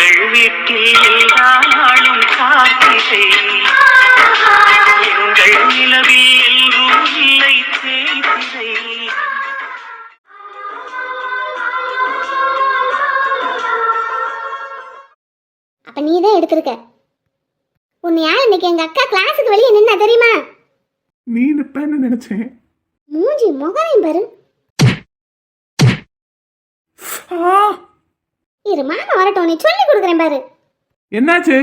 எங்கள் வீட்டில் எல்லா நாளும் காத்திரை, எங்கள் நிலவில் எல்லோரும் இல்லை தேய்திரை. அப்ப நீ தான் எடுத்திருக்க. உன்னை யார் இன்னைக்கு எங்க அக்கா கிளாஸுக்கு வெளியே நின்னா தெரியுமா? நீ நிப்பேன்னு நினைச்சேன். மூஞ்சி முகரையும் பாரு. இரு மாமா வரட்டும், நீ சொல்லி கொடுக்குறேன் பாரு. என்னாச்சு?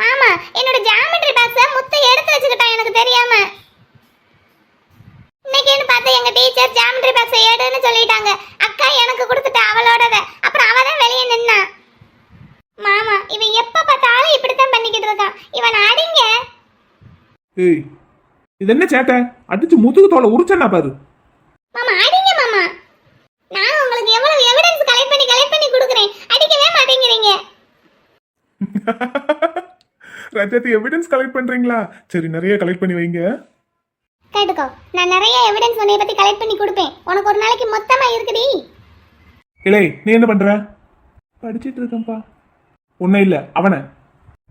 மாமா என்னோட ஜியோமெட்ரி பாக்ஸ முத்து எடுத்து வச்சுக்கிட்டான் எனக்கு தெரியாம. இன்னைக்குன்னு பார்த்து எங்க டீச்சர் ஜியோமெட்ரி பாக்ஸ எடுன்னு சொல்லிட்டாங்க. அக்கா எனக்கு கொடுத்துட்டா அவளோடத. அப்புறம் அவ தான் வெளியே நின்னா. மாமா இவன் எப்ப பார்த்தாலும் இப்படித்தான் பண்ணிக்கிட்டு இருக்கான். இவன் அடிங்க. ஏய் இது என்ன சேட்டை? அடிச்சு முதுகு தோலை உரிச்சனா பாரு. மாமா அடிங்க மாமா. நான் உங்களுக்கு எவ்வளவு எவிடன்ஸ் கலெக்ட் பண்ணி கொடுக்கிறேன். அடிக்கவே மாட்டேங்கிறீங்க. ரஜதி எவிடன்ஸ் கலெக்ட் பண்றீங்களா? சரி நிறைய கலெக்ட் பண்ணி வைங்க. கேட்டுக்கோ, நான் நிறைய எவிடன்ஸ் உன்னை பத்தி கலெக்ட் பண்ணி கொடுப்பேன். உனக்கு ஒரு நாளைக்கு மொத்தமா இருக்குடி. இலை நீ என்ன பண்ற? படிச்சிட்டு இருக்கேன்ப்பா. ஒன்னும் இல்ல அவனை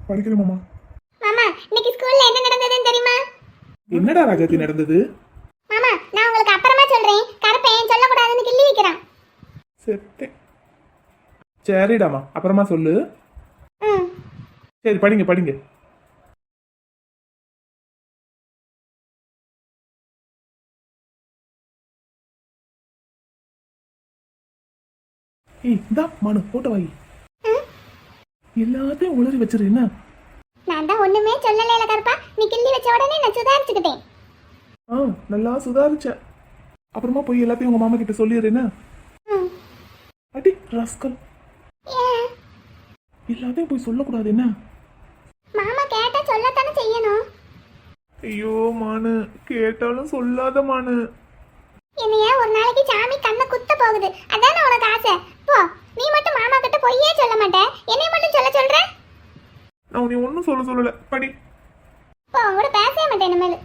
படிக்கிறேன் மாமா. மாமா இன்னைக்கு ஸ்கூல்ல என்ன நடந்ததுன்னு தெரியுமா? என்னடா ரஜதி நடந்தது? மாமா நான் உங்களுக்கு அப்புறமா சொல்றேன். கருப்பேன் சொல்லக்கூடாதுன்னு கிள்ளி வைக்கிறான். சரி சரிடாமா அப்புறமா சொல்லு. சரி படிங்க படிங்க. ஏய் இந்தா மனு போட்ட வை. எல்லாத்தையும் உளறி வச்சிரு. என்ன நான் தான் ஒண்ணுமே சொல்லலைல கருப்பா. நீ கிள்ளி வச்ச உடனே நான் சுதாரிச்சுக்கிட்டேன். நல்லா சுதாரிச்ச. அப்புறமா போய் எல்லாத்தையும் உங்க மாமா கிட்ட சொல்லிடுறேன். என்ன அடி ராஸ்கல். எல்லாத்தையும் போய் சொல்லக்கூடாது. என்ன மாமா கேட்டா சொல்லத்தானே செய்யணும். ஐயோ மானு கேட்டாலும் சொல்லாத மானு. என்னைய ஒரு நாளைக்கு சாமி கண்ணை குத்த போகுது. அதானே உனக்கு ஆசை. போ நீ மட்டும் மாமா கிட்ட பொய்யே சொல்ல மாட்டே. என்னைய மட்டும் சொல்ல சொல்ற. நான் நீ ஒன்னும் சொல்லல. படி. போ கூட பேசவே மாட்டேன் இனிமேல்.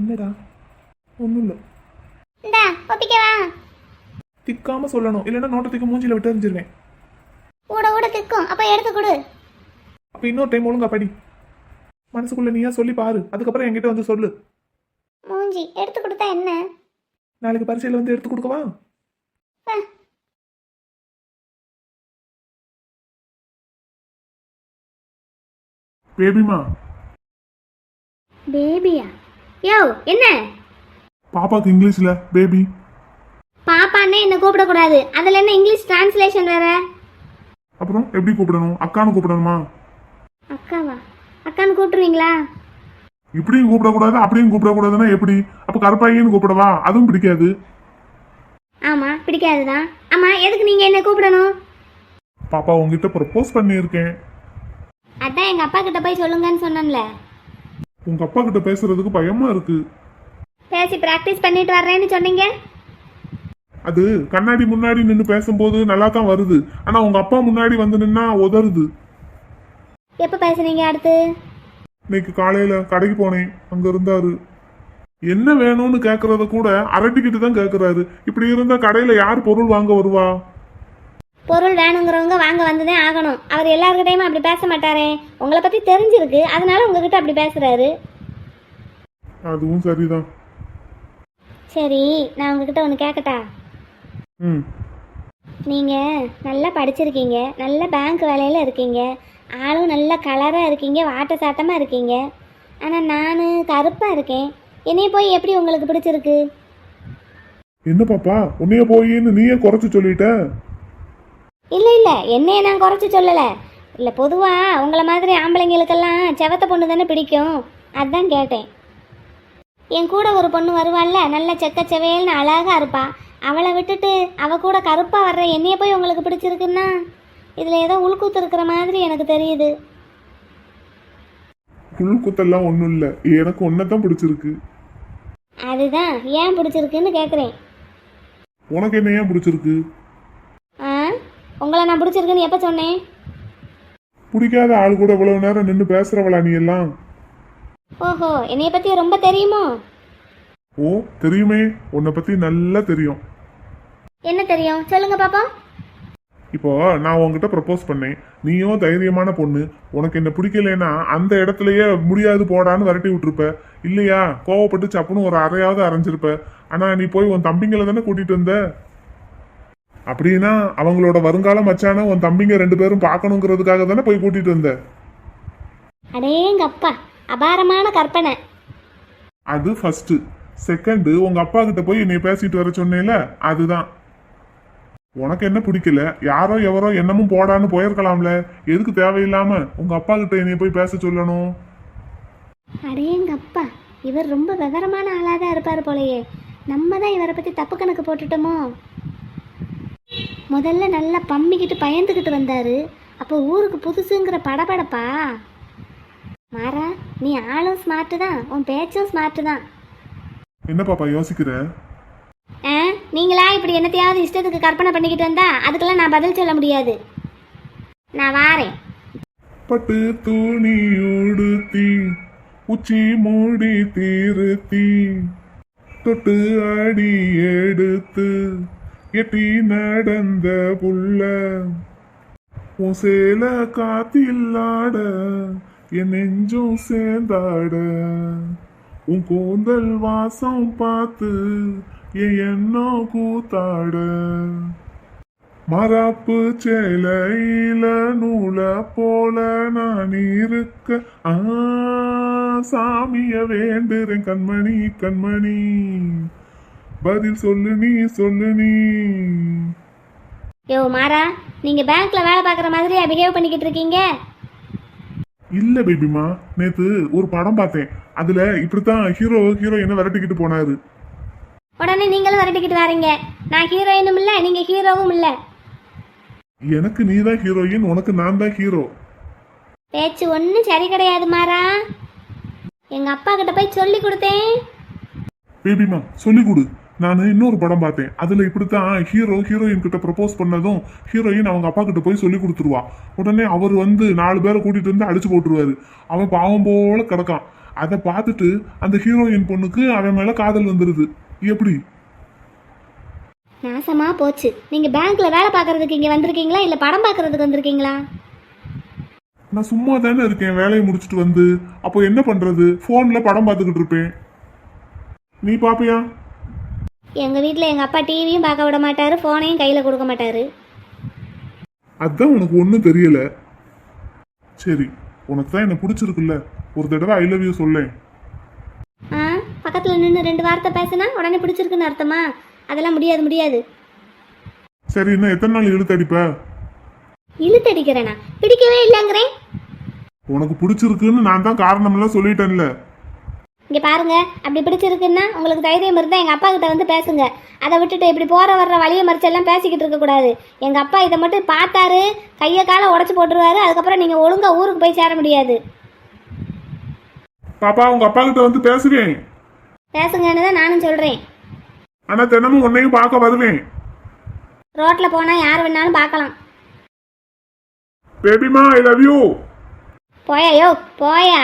என்னடா? ஒன்னும் இல்ல. இந்தா ஒப்பிக்கவா? திக்காம சொல்லணும், இல்லைன்னா நோட்டத்துக்கு மூஞ்சில விட்டு எறிஞ்சிருவேன். ஊட திக்கும். அப்ப எடுத்து கொடு. அப்ப இன்னொரு டைம் ஒழுங்கா படி. மனசுக்குள்ள நீயா சொல்லி பாரு. அதுக்கப்புறம் என்கிட்ட வந்து சொல்லு. மூஞ்சி எடுத்து கொடுத்தா என்ன? நாளைக்கு பரீட்சையில வந்து எடுத்து கொடுக்கவா? பேபிமா. பேபியா? யோ என்ன? பாப்பாக்கு இங்கிலீஷ்ல பேபி. பாப்பானே என்ன கூப்பிட கூடாது. அதுல என்ன இங்கிலீஷ் டிரான்ஸ்லேஷன் வேற? அப்புறம் எப்படி கூப்பிடணும்? அக்கான்னு கூப்பிடணுமா? அக்காவா? அக்கான்னு கூப்பிடுவீங்களா? இப்படியும் கூப்பிடக்கூடாது அப்படியும் கூப்பிடக்கூடாதுன்னா எப்படி? அப்ப கருப்பாயின்னு கூப்பிடவா? அதுவும் பிடிக்காது. ஆமா பிடிக்காதுதான். ஆமா எதுக்கு நீங்க என்ன கூப்பிடணும்? பாப்பா உங்ககிட்ட ப்ரப்போஸ் பண்ணியிருக்கேன். அதான் எங்க அப்பா கிட்ட போய் சொல்லுங்கன்னு சொன்னேன்ல. உங்க அப்பா கிட்ட பேசுறதுக்கு பயமா இருக்கு. பேசி பிராக்டிஸ் பண்ணிட்டு வர்றேன்னு சொன்னீங்க. அது கண்ணாடி முன்னாடி நின்று பேசும்போது நல்லா தான் வருது. ஆனா உங்க அப்பா முன்னாடி வந்து நின்னா உதறுது. எப்ப பேசுனீங்க அடுத்து? இன்னைக்கு காலையில கடைக்கு போனேன். அங்க இருந்தாரு. என்ன வேணும்னு கேக்குறத கூட அரட்டிக்கிட்டு தான் கேக்குறாரு. இப்படி இருந்தா கடையில யார் பொருள் வாங்க வருவா? பொருள் வேணுங்கிறவங்க வாங்க வந்துதான் ஆகணும். அவர் எல்லாருக்கிட்டையுமே அப்படி பேச மாட்டாரே. உங்களை பத்தி தெரிஞ்சிருக்கு, அதனால உங்ககிட்ட அப்படி பேசுறாரு. அதுவும் சரிதான். சரி நான் உங்ககிட்ட ஒன்று கேட்கட்டா? நீங்க நல்லா படிச்சிருக்கீங்க, நல்ல பேங்க் வேலையில இருக்கீங்க, ஆளும் நல்ல கலராக இருக்கீங்க, வாட்ட சாட்டமாக இருக்கீங்க. ஆனால் நான் கருப்பாக இருக்கேன். என்னைய போய் எப்படி உங்களுக்கு பிடிச்சிருக்கு? என்ன பாப்பா உன்னைய போயின்னு நீயே குறைச்சு சொல்லிட்ட? இல்லை என்னைய நான் குறைச்சி சொல்லலை. இல்லை பொதுவாக உங்களை மாதிரி ஆம்பளைங்களுக்கெல்லாம் செவத்த பொண்ணு தானே பிடிக்கும், அதுதான் கேட்டேன். என் கூட ஒரு பொண்ணு வருவாள்ல, நல்ல செக்க செவையல்னு அழகாக இருப்பா. அவளை விட்டுட்டு அவ கூட கருப்பாக வர்ற என்னைய போய் உங்களுக்கு பிடிச்சிருக்குன்னா இதில் ஏதோ உள்கூத்து இருக்கிற மாதிரி எனக்கு தெரியுது. உள்கூத்தெல்லாம் ஒன்றும் இல்லை, எனக்கு ஒன்னதான் பிடிச்சிருக்கு. அதுதான் ஏன் பிடிச்சிருக்குன்னு கேட்குறேன். உனக்கு என்ன ஏன் பிடிச்சிருக்கு? உங்களை நான் பிடிச்சிருக்குன்னு எப்போ சொன்னேன்? பிடிக்காத ஆள் கூட இவ்வளவு நேரம் நின்று பேசுறவளா நீ எல்லாம்? ஓஹோ என்னைய பற்றி ரொம்ப தெரியுமோ? ஓ தெரியுமே, உன்னை பத்தி நல்லா தெரியும். என்ன தெரியும் சொல்லுங்க பாப்போம். இப்போ நான் உன்கிட்ட ப்ரப்போஸ் பண்ணேன், நீயும் தைரியமான பொண்ணு, உனக்கு என்ன பிடிக்கலன்னா அந்த இடத்துலயே முடியாது போடான்னு விரட்டி விட்டுருப்ப இல்லையா? கோவப்பட்டு சப்புன்னு ஒரு அறையாவது அரைஞ்சிருப்ப. ஆனா நீ போய் உன் தம்பிங்களை தானே கூட்டிட்டு வந்த. அப்படின்னா அவங்களோட வருங்கால மச்சான உன் தம்பிங்க 2 பேரும் பார்க்கணுங்கிறதுக்காக தானே போய் கூட்டிட்டு வந்த. அடேங்கப்பா, அபாரமான கற்பனை. அது ஃபர்ஸ்ட். செகண்ட், உங்க அப்பா கிட்ட போய் என்னை பேசிட்டு வர சொன்னேல, அதுதான். உனக்கு என்ன பிடிக்கல, யாரோ எவரோ என்னமும் போடான்னு போயிருக்கலாம்ல, எதுக்கு தேவையில்லாம உங்க அப்பா கிட்ட என்னைய போய் பேச சொல்லணும்? அடேங்கப்பா, இவர் ரொம்ப விவரமான ஆளாக தான் இருப்பார் போலயே. நம்ம தான் இவரை பற்றி தப்பு கணக்கு போட்டுட்டோமோ. முதல்ல நல்லா பம்மிக்கிட்டு பயந்துக்கிட்டு வந்தார், அப்போ ஊருக்கு புதுசுங்கிற படபடப்பா. மாறா, நீ ஆளும் ஸ்மார்ட்டு தான், உன் பேச்சும் ஸ்மார்ட்டு தான். என்ன பாப்பா யோசிக்கிற? நீங்களா இப்படி என்னத்தையாவது இஷ்டத்துக்கு கற்பனை பண்ணிக்கிட்டு வந்தா அதுக்கெல்லாம் நான் பதில் சொல்ல முடியாது. நான் வாரேன். பட்டு துணி உடுத்தி உச்சி மூடி தீருத்தி தொட்டு அடி எடுத்து எட்டி நடந்த புள்ள உன் சேல காத்தில்லாட என் நெஞ்சும் சேர்ந்தாட உன் கூந்தல் வாசம் பார்த்து என் எண்ணம் கூத்தாட மராப்பு சேலையில நூல போல நான் இருக்க சாமிய வேண்டுறேன் கண்மணி கண்மணி, பதில் சொல்லு நீ சொல்லு நீ. யோ மாறா, நீங்க பேங்க்ல வேலை பார்க்குற மாதிரியா பிஹேவ் பண்ணிக்கிட்டு இருக்கீங்க? இல்ல பேபிமா, நேத்து ஒரு படம் பார்த்தேன், அதுல இப்படித்தான் ஹீரோயினை விரட்டிக்கிட்டு போனாரு. உடனே நீங்களும் விரட்டிக்கிட்டு வரீங்க. நான் ஹீரோயினும் இல்லை, நீங்க ஹீரோவும் இல்லை. எனக்கு நீ தான் ஹீரோயின், உனக்கு நான் தான் ஹீரோ. பேச்சு ஒன்றும் சரி கிடையாது மாறா. எங்க அப்பா கிட்ட போய் சொல்லி கொடுத்தேன். பேபிமா சொல்லி கொடு. நான் இன்னொரு படம் பார்த்தேன், அதுல இப்படித்தான் ஹீரோயின் கிட்ட ப்ரப்போஸ் பண்ணதும் ஹீரோயின் அவங்க அப்பா கிட்ட போய் சொல்லி கொடுத்துருவா. உடனே அவர் வந்து 4 பேரை கூட்டிட்டு வந்து அடிச்சு போட்டுருவாரு. அவன் பாவம் போல கிடக்கான். அதை பார்த்துட்டு அந்த ஹீரோயின் பொண்ணுக்கு அவன் மேல காதல் வந்துருது. எப்படி? நாசமா போச்சு. நீங்க பேங்க்ல வேலை பார்க்கறதுக்கு இங்க வந்திருக்கீங்களா இல்ல படம் பார்க்கறதுக்கு வந்திருக்கீங்களா? நான் சும்மா தானே இருக்கேன் வேலையை முடிச்சுட்டு வந்து. அப்போ என்ன பண்றது, போன்ல படம் பார்த்துக்கிட்டு இருப்பேன். நீ பாப்பியா? எங்க வீட்ல எங்க அப்பா டிவியும் பார்க்க விட மாட்டாரு, போனையும் கையில கொடுக்க மாட்டாரு. அதான் உனக்கு ஒன்றும் தெரியல. சரி, உனக்கு தான் என்ன பிடிச்சிருக்குல்ல, ஒரு தடவை ஐ லவ் யூ சொல்லேன். பக்கத்துல நின்று 2 வார்த்தை பேசினா உடனே பிடிச்சிருக்குன்னு அர்த்தமா? அதெல்லாம் முடியாது முடியாது. சரி, இன்னும் எத்தனை நாள் இழுத்தடிப்ப? இழுத்தடிக்கிறேனா? பிடிக்கவே இல்லைங்கிறேன். உனக்கு பிடிச்சிருக்குன்னு நான் தான் காரணம்லாம் சொல்லிட்டேன்ல. இங்க பாருங்க, அப்படி பிடிச்சிருக்குன்னா உங்களுக்கு தைரியம் இருந்தா எங்க அப்பா கிட்ட வந்து பேசுங்க. அதை விட்டுட்டு இப்படி போற வர்ற வழியை மறிச்செல்லாம் பேசிக்கிட்டு இருக்க கூடாது. எங்க அப்பா இதை மட்டும் பார்த்தாரு, கையை காலை உடச்சு போட்டுருவாரு. அதுக்கப்புறம் நீங்க ஒழுங்கா ஊருக்கு போய் சேர முடியாது. பாப்பா, உங்க அப்பா கிட்ட வந்து பேசுவேன். பேசுங்கன்னு தான் நானும் சொல்றேன். ஆனா தினமும் உன்னையும் பார்க்க வருவேன். ரோட்ல போனா யார் வேணாலும் பார்க்கலாம். பேபிமா, ஐ லவ் யூ. போயா யோ போயா.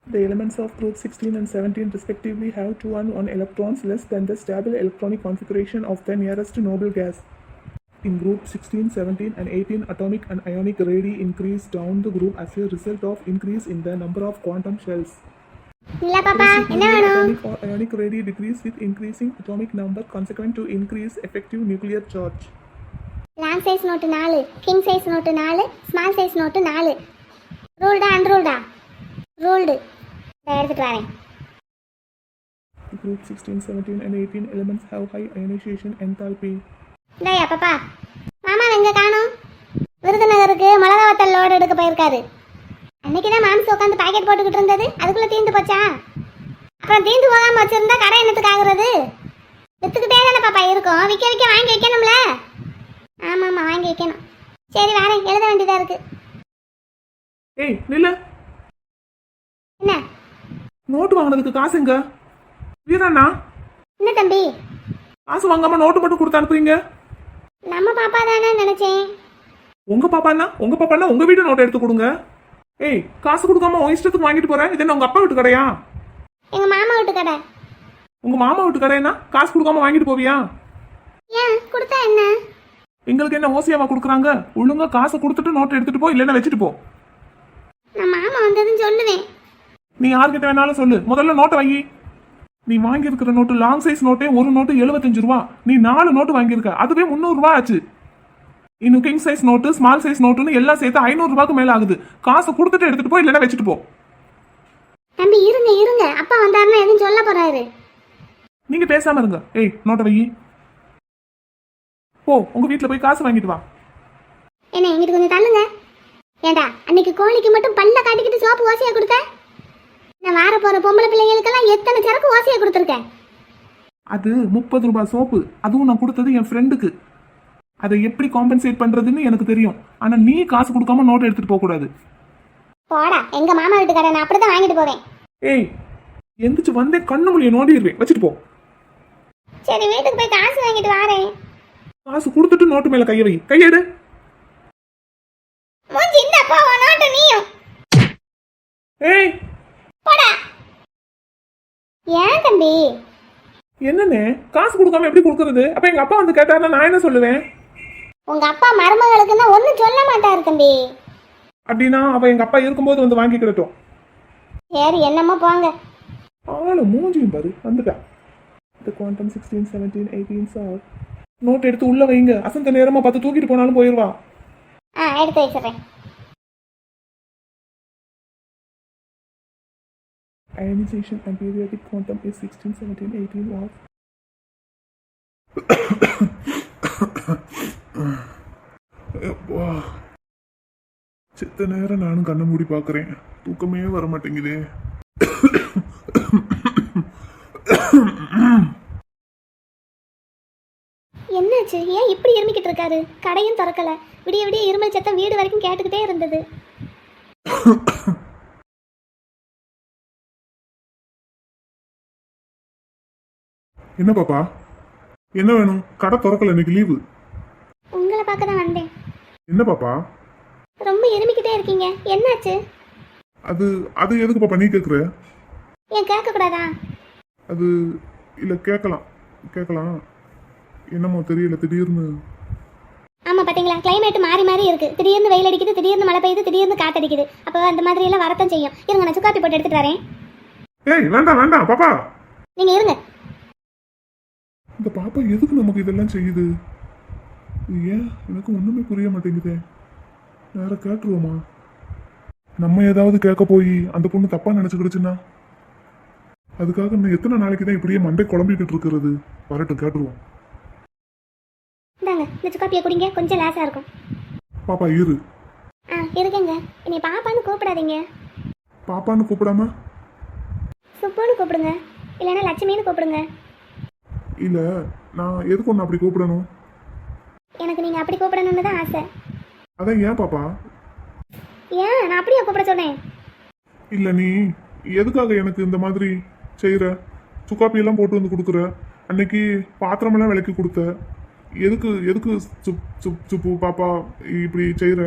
The elements of group 16 and 17 respectively have 2 and 1 electrons less than the stable electronic configuration of the nearest noble gas. In group 16, 17 and 18, atomic and ionic radii increase down the group as a result of increase in the number of quantum shells. இல்ல பாப்பா, என்ன வேணும்? Atomic or ionic radii decrease with increasing atomic number consequent to increase effective nuclear charge. Long size note 4, king size note 4, small size note 4. ரூல்டா அன்ரூல்டா? Ruled. இதை எடுத்துட்டு வரேன். Group 16, 17 and 18 elements have high ionization enthalpy. இந்தாயா பாப்பா. மாமா எங்க காணோம்? விருதுநகருக்கு மிளகா வத்தல் லோடு எடுக்க போயிருக்காரு. அன்னைக்கு தான் மாம்ஸ் உட்காந்து பாக்கெட் போட்டுக்கிட்டு இருந்தது, அதுக்குள்ள தீந்து போச்சா? அப்புறம் தீந்து போகாம வச்சிருந்தா கடை என்னத்துக்கு ஆகுறது? வித்துக்கிட்டே தானே பாப்பா இருக்கும், விற்க வாங்கி வைக்கணும்ல. ஆமாம்மா, வாங்கி வைக்கணும். சரி வரேன், எழுத வேண்டியதா இருக்கு. ஏய் நில்ல, என்ன நோட்டு வாங்கினதுக்கு காசுங்க? வீரண்ணா, என்ன தம்பி? காசு வாங்காம நோட்டு மட்டும் கொடுத்து அனுப்புறீங்க? நம்ம பாப்பா தானே நினைச்சேன். உங்க பாப்பான்னா உங்க வீட்டு நோட்டை எடுத்து கொடுங்க. ஏய், காசு கொடுக்காம உன் இஷ்டத்துக்கு வாங்கிட்டு போறேன். இது என்ன உங்க அப்பா வீட்டு கடையா? எங்க மாமா வீட்டு கடை. உங்க மாமா வீட்டு கடைன்னா காசு கொடுக்காம வாங்கிட்டு போவியா? ஏன் கொடுத்தா என்ன? எங்களுக்கு என்ன ஓசியாவா கொடுக்குறாங்க? ஒழுங்கா காசை கொடுத்துட்டு நோட்டை எடுத்துட்டு போ, இல்லைன்னா வச்சுட்டு போ. நான் மாமா வந்ததுன்னு சொல்லுவேன். நீ யார்கிட்ட வேணாலும் சொல்லு, முதல்ல நோட்டை வாங்கி. நீ வாங்கியிருக்கிற நோட்டு லாங் சைஸ் நோட்டே ஒரு நோட்டு 75 ரூபா. நீ 4 நோட்டு வாங்கியிருக்க, அதுவே 300 ரூபா ஆச்சு. இன்னும் king size note, small size நோட்டுன்னு எல்லாம் சேர்த்து 500 ரூபாய்க்கு மேல ஆகுது. காசை கொடுத்துட்டு எடுத்துட்டு போ, இல்லைன்னா வச்சுட்டு போ. தம்பி இருங்க இருங்க, அப்பா வந்தாருன்னா எதுவும் சொல்ல போறாரு. நீங்க பேசாம இருங்க. ஏய் நோட்டை வை. போ உங்க வீட்டுல போய் காசு வாங்கிட்டு வா. என்ன இங்கிட்டு கொஞ்சம் தள்ளுங்க. ஏண்டா அன்னைக்கு கோழிக்கு மட்டும் பல்ல காட்டிக்கிட்டு சோப்பு ஓசையா கொடுத்த? நான் வார போற பொம்பளை பிள்ளைங்களுக்கெல்லாம் எத்தனை சரக்கு ஓசையா கொடுத்துருக்கேன். அது 30 ரூபாய் சோப்பு, அதுவும் நான் கொடுத்தது என் ஃப்ரெண்டுக்கு. அதை எப்படி காம்பன்சேட் பண்றதுன்னு எனக்கு தெரியும். ஆனா நீ காசு கொடுக்காம நோட்டை எடுத்துட்டு போக கூடாது. போடா, எங்க மாமா வீட்டுக்காரன் நான் அப்படிதான் வாங்கிட்டு போவேன். ஏய் எந்திரிச்சு வந்தே கண்ணு மொழியை நோண்டிடுவேன், வச்சுட்டு போ. சரி வீட்டுக்கு போய் காசு வாங்கிட்டு வாரேன். காசு கொடுத்துட்டு நோட்டு மேல கையை வை. கையெடு. மூஞ்சி இந்த அப்பா நோட்டு நீயும். ஏய் போடா. ஏன் தம்பி? என்னண்ணே காசு கொடுக்காம எப்படி கொடுக்கறது? அப்ப எங்க அப்பா வந்து கேட்டாருன்னா நான் என்ன சொல்லுவேன்? உங்க அப்பா மருமகளுக்குன்னா ஒன்னும் சொல்ல மாட்டாரு தம்பி. அப்படின்னா அவ எங்க அப்பா இருக்கும்போது வந்து வாங்கிக்கிடட்டும். சரி என்னமோ போங்க. ஆளு மூஞ்சியும் பாரு, வந்துட்டா. The quantum 16, 17, 18 sir. நோட் எடுத்து உள்ள வைங்க. அசந்த நேரமா பார்த்து தூக்கிட்டு போனாலும் போயிருவா. எடுத்து வச்சிடுறேன். Ionization and periodic quantum is 16, 17, 18 watts. சித்த நேரம் நானும் கண்ணை மூடி பார்க்குறேன், தூக்கமே வர மாட்டேங்குதே. என்னாச்சு? ஏன் இப்படி இருமிக்கிட்டு இருக்காரு? கடையும் திறக்கல. விடிய விடிய இருமல் சத்தம் வீடு வரைக்கும் கேட்டுக்கிட்டே இருந்தது. என்ன பாப்பா, என்ன வேணும்? கடை திறக்கல, இன்னைக்கு லீவு. உங்களை பார்க்க தான் வந்தேன். என்ன பாப்பா? ரொம்ப இருமிக்கிட்டே இருக்கீங்க, என்னாச்சு? அது அது எதுக்கு பாப்பா நீ கேக்குற? ஏன் கேட்க கூடாதா? அது இல்ல, கேட்கலாம் கேட்கலாம். என்னமோ தெரியல, திடீர்னு. ஆமா பாத்தீங்களா, கிளைமேட் மாறி மாறி இருக்கு. திடீர்னு வெயில் அடிக்குது, திடீர்னு மழை பெய்யுது, திடீர்னு காத்தடிக்குது. அப்போ அந்த மாதிரி எல்லாம் வரத்தான் செய்யும். இருங்க நான் சுக்காப்பி போட்டு எடுத்துட்டு வரேன். ஏய் வேண்டாம் வேண்டாம் பாப்பா. நீங்க இருங்க. இந்த பாப்பா எதுக்கு நமக்கு இதெல்லாம் செய்யுது? இது ஏன் எனக்கு ஒண்ணுமே புரிய மாட்டேங்குதே. வேற கேட்டுருவோமா? நம்ம ஏதாவது கேட்க போய் அந்த பொண்ணு தப்பா நினைச்சுக்கிடுச்சுன்னா அதுக்காக இன்னும் எத்தனை நாளைக்கு தான் இப்படியே மண்டை குழம்பிக்கிட்டு இருக்கிறது? வரட்டும், கேட்டுருவோம். இந்தாங்க இந்த சுக்காப்பியை குடிங்க, கொஞ்சம் லேசா இருக்கும். பாப்பா இரு. இருக்கேங்க. இனி பாப்பான்னு கூப்பிடாதீங்க. பாப்பான்னு கூப்பிடாம சுப்புன்னு கூப்பிடுங்க, இல்லைன்னா லட்சுமின்னு கூப்பிடுங்க. இல்ல, நான் எதுக்கு ஒன்று அப்படி கூப்பிடணும்? எனக்கு நீங்க அப்படி கூப்பிடணும்னு தான் ஆசை. அதான் ஏன் பாப்பா? ஏன் நான் அப்படியே கூப்பிட சொன்னேன்? இல்ல, நீ எதுக்காக எனக்கு இந்த மாதிரி செய்யற? சுக்காப்பி எல்லாம் போட்டு வந்து கொடுக்குற, அன்னைக்கு பாத்திரமெல்லாம் விளக்கி கொடுத்த, எதுக்கு எதுக்கு சுப்பு பாப்பா இப்படி செய்யற?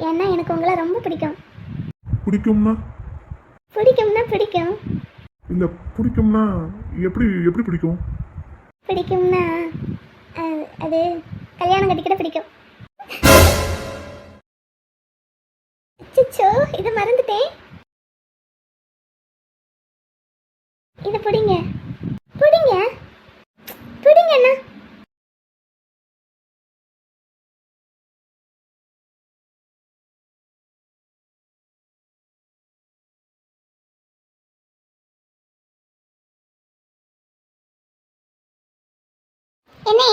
ஏன்னா எனக்கு உங்களை ரொம்ப பிடிக்கும். பிடிக்கும்னா? பிடிக்கும்னா பிடிக்கும். இல்ல, பிடிக்கும்னா எப்படி எப்படி பிடிக்கும்? பிடிக்கும்னா அது கல்யாணம் கட்டிக்கிட்ட பிடிக்கும். அச்சோ, இதை மறந்துட்டேன். இதை பிடிங்க பிடிங்க பிடிங்கண்ணா.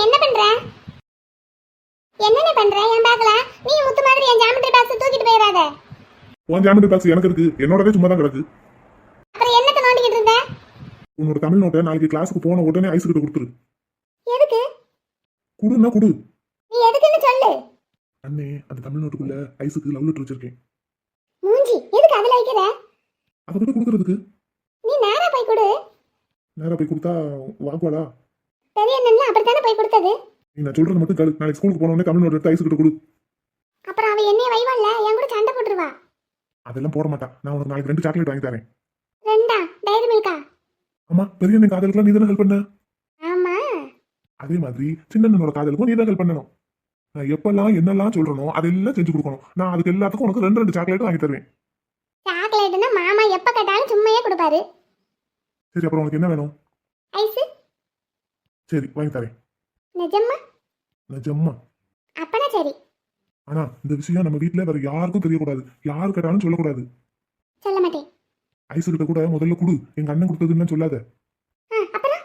என்ன பண்ற? என்னென்ன பண்ற? என் பேக்ல நீ முத்து மாதிரி என் ஜாமெட்ரி பாக்ஸ் தூக்கிட்டு போயிடாத. உன் ஜாமெட்ரி பாக்ஸ் எனக்கு இருக்கு, என்னோடதே சும்மா தான் கிடக்கு. அப்புறம் என்னத்த நோண்டிக்கிட்டு இருந்த? உன்னோட தமிழ் நோட்டை நாளைக்கு கிளாஸுக்கு போன உடனே ஐஸ் கிட்ட கொடுத்துரு. எதுக்கு? குடுன்னா குடு. நீ எதுக்குன்னு சொல்லு. அண்ணே, அந்த தமிழ் நோட்டுக்குள்ள ஐஸுக்கு லவ் லெட்டர் வச்சிருக்கேன். மூஞ்சி எதுக்கு அதுல வைக்கிற? அதை கிட்ட கொடுக்கறதுக்கு. நீ நேரா போய் கொடு. நேரா போய் கொடுத்தா வாங்குவாளா? பெரிய அண்ணன்ல அப்படித்தானே போய் கொடுத்தது. நீ நான் சொல்றது மட்டும் கேளு. நாளைக்கு ஸ்கூலுக்கு போன உடனே தமிழ் நோட்டு எடுத்து ஐஸ் கிட்ட கொடு. அப்புறம் அவ என்னைய வைவாள்ல, என் கூட சண்டை போட்டுருவா. அதெல்லாம் போட மாட்டா. நான் உனக்கு நாளைக்கு 2 சாக்லேட் வாங்கி தரேன். 2 டைரி மில்கா? ஆமா, பெரிய அண்ணன் காதலுக்குலாம் நீ தானே ஹெல்ப் பண்ண. ஆமா. அதே மாதிரி சின்னண்ணனோட காதலுக்கும் நீ தான் ஹெல்ப் பண்ணணும். நான் எப்பெல்லாம் என்னெல்லாம் சொல்றனோ அதெல்லாம் செஞ்சு கொடுக்கணும். நான் அதுக்கு எல்லாத்துக்கும் உனக்கு 2 சாக்லேட் வாங்கி தருவேன். சாக்லேட்னா மாமா எப்ப கேட்டாலும் சும்மையே கொடுப்பாரு. சரி, அப்புறம் உனக்கு என்ன வேணும்? ஐஸ். சரி, வாங்கி தரேன். நிஜமா? நிஜமா. அப்பனா சரி. ஆனா இந்த விஷயம் நம்ம வீட்டுல வேற யாருக்கும் தெரியக்கூடாது. யாரு கேட்டாலும் சொல்லக்கூடாது. சொல்ல மாட்டேன். ஐசு கிட்ட கூட முதல்ல குடு, எங்க அண்ணன் கொடுத்ததுன்னு சொல்லாத. அப்புறம்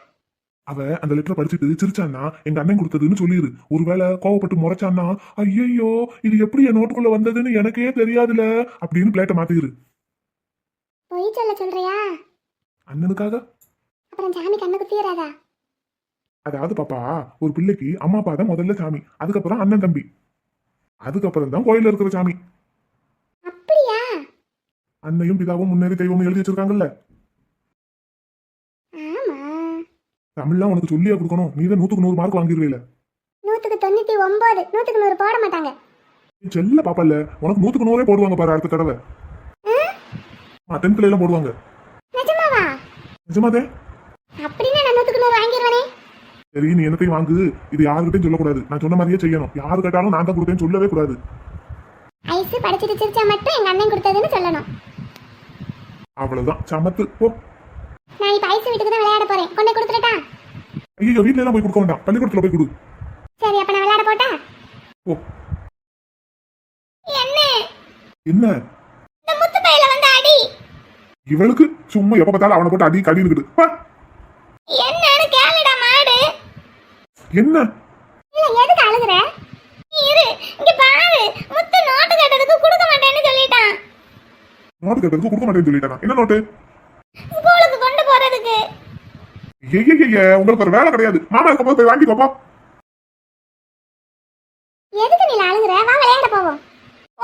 அவ அந்த லெட்டரை படிச்சுட்டு சிரிச்சான்னா எங்க அண்ணன் கொடுத்ததுன்னு சொல்லிடு. ஒருவேளை கோவப்பட்டு முறைச்சான்னா ஐயோ இது எப்படி என் நோட்டுக்குள்ள வந்ததுன்னு எனக்கே தெரியாதுல அப்படின்னு பிளேட்டை மாத்திரு. பொய் சொல்ல சொல்றியா? அண்ணனுக்காக. அப்புறம் சாமி கண்ணு குத்திராதா? அதாவது பாப்பா, ஒரு பிள்ளைக்கு அம்மா அப்பா தான் முதல்ல சாமி, அதுக்கப்புறம் அண்ணன் தம்பி, அதுக்கப்புறம் தான் கோயில இருக்கிற சாமி. அப்படியா? அன்னையும் பிதாவும் முன்னேறி தெய்வம் எழுதி வச்சிருக்காங்கல்ல. ஆமா. தமிழ்லாம் உனக்கு சொல்லியா கொடுக்கணும்? நீ தான் 100க்கு 100 மார்க் வாங்கிடுவேல. 100க்கு 99, 100க்கு 100 போட மாட்டாங்க. செல்ல பாப்பா இல்ல, உனக்கு 100க்கு 100 போடுவாங்க பாரு அடுத்த தடவை. 10th எல்லாம் போடுவாங்க. நிஜமாவா? நிஜமாதே. அப்படின்னா நான் 100க்கு 100 வாங்கிடுவேனே. சரி, நீ என்னத்தையும் வாங்கு, இது யாருக்கிட்டையும் சொல்லக்கூடாது. நான் சொன்ன மாதிரியே செய்யணும். யாரு கேட்டாலும் நான் தான் கொடுத்தேன்னு சொல்லவே கூடாது. ஐஸ் படிச்சிட்டு சிரிச்சா மட்டும் எங்க அண்ணன் கொடுத்ததுன்னு சொல்லணும். அவ்வளவுதான், சமத்து போ. நான் இப்ப ஐஸ் வீட்டுக்கு தான் விளையாட போறேன். கொண்டு கொடுத்துட்டா? ஐயோ, வீட்டுல எல்லாம் போய் கொடுக்க வேண்டாம், பள்ளிக்கூடத்துல போய் கொடு. சரி, அப்ப நான் விளையாட போட்டா? ஓ. என்ன என்ன? இந்த முத்து பையில வந்து அடி. இவளுக்கு சும்மா எப்ப பார்த்தாலும் அவனை போட்டு அடி கடினுக்குது. என்னன்னு கேளுடா மாடு. என்ன? இல்ல, எதுக்கு அழுகுற? இரு, இங்க பாரு. முத்து நோட்டு கேட்டதுக்கு கொடுக்க மாட்டேன்னு சொல்லிட்டான். நோட்டு கேட்டதுக்கு கொடுக்க மாட்டேன்னு சொல்லிட்டானா? என்ன நோட்டு? ஸ்கூலுக்கு கொண்டு போறதுக்கு. உங்களுக்கு ஒரு வேலை கிடையாது. மாமா இருக்கும்போது போய் வாங்கி பாப்பா. எதுக்கு நீ அழுகுற? வா விளையாட போவோம்.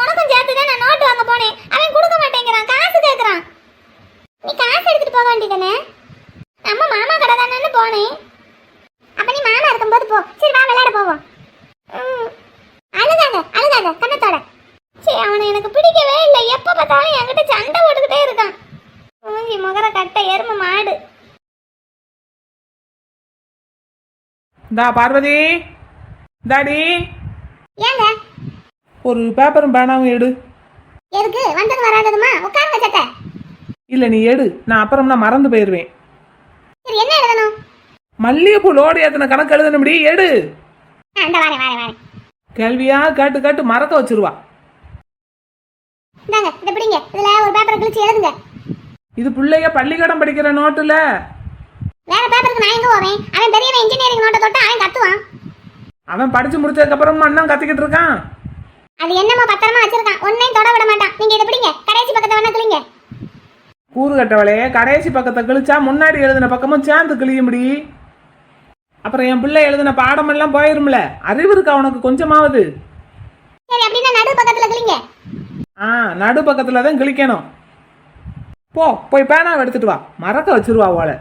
உனக்கும் சேர்த்து தான் நான் நோட்டு வாங்க போனேன். அவன் கொடுக்க மாட்டேங்கிறான், காசு கேக்குறான். நீ காசு எடுத்துட்டு போக வேண்டியதானே? நம்ம மாமா கடை தானேன்னு போனேன். அப்ப நீ மாமா இருக்கும்போது போ. சரி, வா விளையாட போவோம். அழுகாத அழுகாத கண்ணத்தோட. சரி, அவனை எனக்கு பிடிக்கவே இல்லை. எப்ப பார்த்தாலும் என்கிட்ட சண்டை போட்டுக்கிட்டே இருக்கான். மூஞ்சி முகர கட்ட எருமை மாடு. தா பார்வதி, தாடி ஏங்க? ஒரு பேப்பரும் பேனாவும் எடு. எதுக்கு? வந்தது வராததுமா? உட்காருங்க சட்டை. இல்லை, நீ எடு, நான் அப்புறம் நான் மறந்து போயிடுவேன். சரி, என்ன எழுதணும்? மல்லிகைப்பூ லோடு ஏற்றின கணக்கு எழுதணும்படி எடு. இந்த வரேன். கேள்வியா கேட்டு கேட்டு மறக்க வச்சிருவா. இந்தாங்க, இதை பிடிங்க. இதுல ஒரு பேப்பரை கிழிச்சு எழுதுங்க. இது பிள்ளைய பள்ளிக்கூடம் படிக்கிற நோட்டுல. வேற பேப்பருக்கு நான் எங்க போவேன்? அவன் பெரியவன் இன்ஜினியரிங் நோட்டை தொட்டு அவன் கத்துவான். அவன் படிச்சு முடிச்சதுக்கு அப்புறம் அண்ணன் கத்திக்கிட்டு இருக்கான். அது என்னமோ பத்திரமா வச்சிருக்கான், ஒன்னையும் தொட விட மாட்டான். நீங்க இதை பிடிங்க, கடைசி பக்கத்தை வேணா கிழிங்க. கூறு கட்டவளே, கடைசி பக்கத்தை கிழிச்சா முன்னாடி எழுதின பக்கமும் சேர்ந்து கிழியும்படி. அப்புறம் என் பிள்ளை எழுதின பாடமெல்லாம் போயிரும்ல. அறிவு இருக்கா உனக்கு கொஞ்சமாவது? சரி, அப்படின்னா நடு பக்கத்துல கிழிங்க. நடு பக்கத்துல தான் கிழிக்கணும். போய் பேனாவை எடுத்துட்டு வா, மறக்க வச்சிருவா அவளை.